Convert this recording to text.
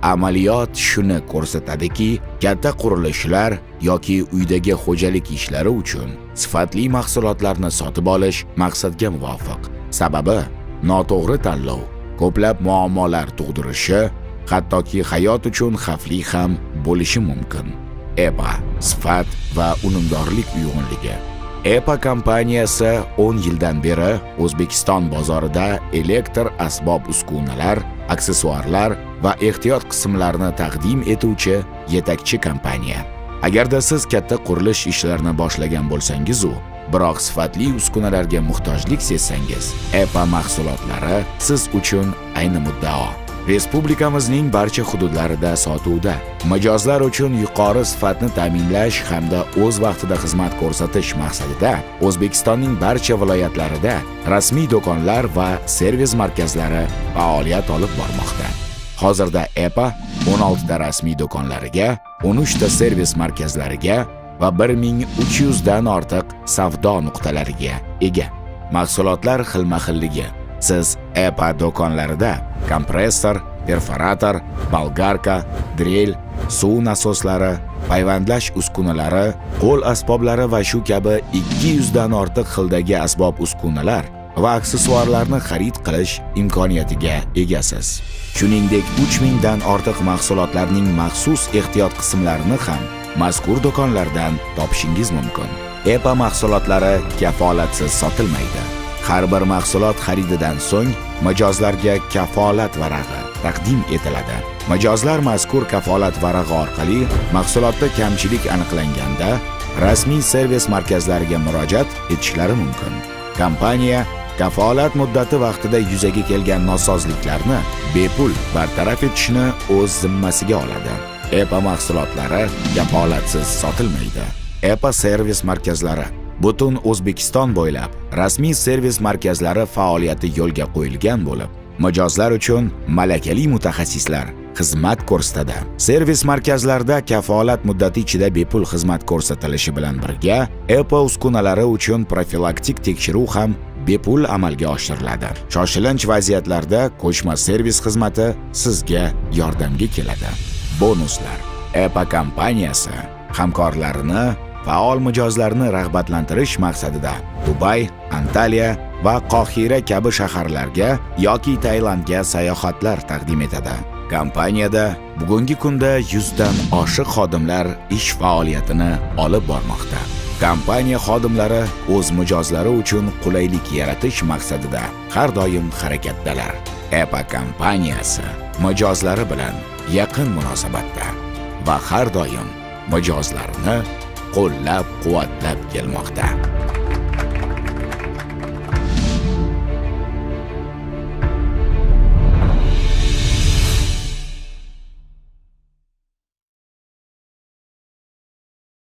Amaliyot shuni ko'rsatadiki, katta qurilishlar yoki uydagi xo'jalik ishlari uchun sifatli mahsulotlarni sotib olish maqsadga muvofiq. Sababi, noto'g'ri tanlov ko'plab muammolar tug'dirishi, hattoki hayot uchun xavfli ham bo'lishi mumkin. EPA sifat va unumdorlik uyg'unligi. EPA kompaniyasi 10 yildan beri O'zbekiston bozorida elektr asbob uskunalar, aksessuarlar va ehtiyot qismlarini taqdim etuvchi yetakchi kompaniya. Agarda siz katta qurilish ishlarini boshlagan bo'lsangiz-u, biroq sifatli uskunalarga muhtojlik sezsangiz, EPA mahsulotlari siz uchun ayni muddao. Respublikamizning barcha hududlarida sotuvda. Mijozlar uchun yuqori sifatni ta'minlash hamda o'z vaqtida xizmat ko'rsatish maqsadida O'zbekistonning barcha viloyatlarida rasmiy do'konlar va servis markazlari faoliyat olib bormoqda. Hozirda EPA 16 ta rasmiy do'konlariga, 13 ta servis markazlariga va 1300 dan ortiq savdo nuqtalariga ega. Mahsulotlar xilma-xilligi. Siz EPA do'konlarida kompressor, perforator, bolgarka, drill, suv nasoslari, payvandlash uskunalari, qo'l asboblari va shu kabi 200 dan ortiq xildagi asbob uskunalar va aksessuarlarni xarid qilish imkoniyatiga egasiz. Shuningdek, 3000 dan ortiq mahsulotlarning maxsus ehtiyot qismlarini ham mazkur do'konlardan topishingiz mumkin. EPA mahsulotlari kafolatsiz sotilmaydi. Har bir mahsulot xarididan so'ng mijozlarga kafolat varag'i taqdim etiladi. Mijozlar mazkur kafolat varag'i orqali mahsulotda kamchilik aniqlanganda rasmiy servis markazlariga murojaat etishlari mumkin. Kompaniya kafolat muddati vaqtida yuzaga kelgan nosozliklarni bepul bartaraf etishni o'z zimmasiga oladi. EPA mahsulotlari kafolatsiz sotilmaydi. EPA servis markazlari butun O'zbekiston bo'ylab rasmiy servis markazlari faoliyati yo'lga qo'yilgan bo'lib, mijozlar uchun malakali mutaxassislar xizmat ko'rsatadi. Servis markazlarida kafolat muddati ichida bepul xizmat ko'rsatilishi bilan birga, EPA uskunalari uchun profilaktik tekshiruv ham bepul amalga oshiriladi. Shoshilinch vaziyatlarda ko'chma servis xizmati sizga yordamga keladi. Bonuslar. EPA kompaniyasi hamkorlarini faol mijozlarni rag'batlantirish maqsadida Dubay, Antaliya va Qohira kabi shaharlarga yoki Tailandga sayohatlar taqdim etadi. Kompaniyada bugungi kunda 100 dan oshiq xodimlar ish faoliyatini olib bormoqda. Kompaniya xodimlari o'z mijozlari uchun qulaylik yaratish maqsadida har doim harakatdalar. EPA kompaniyasi mijozlari bilan yaqin munosabatda va har doim mijozlarini qo'llab-quvvatlab kelmoqda.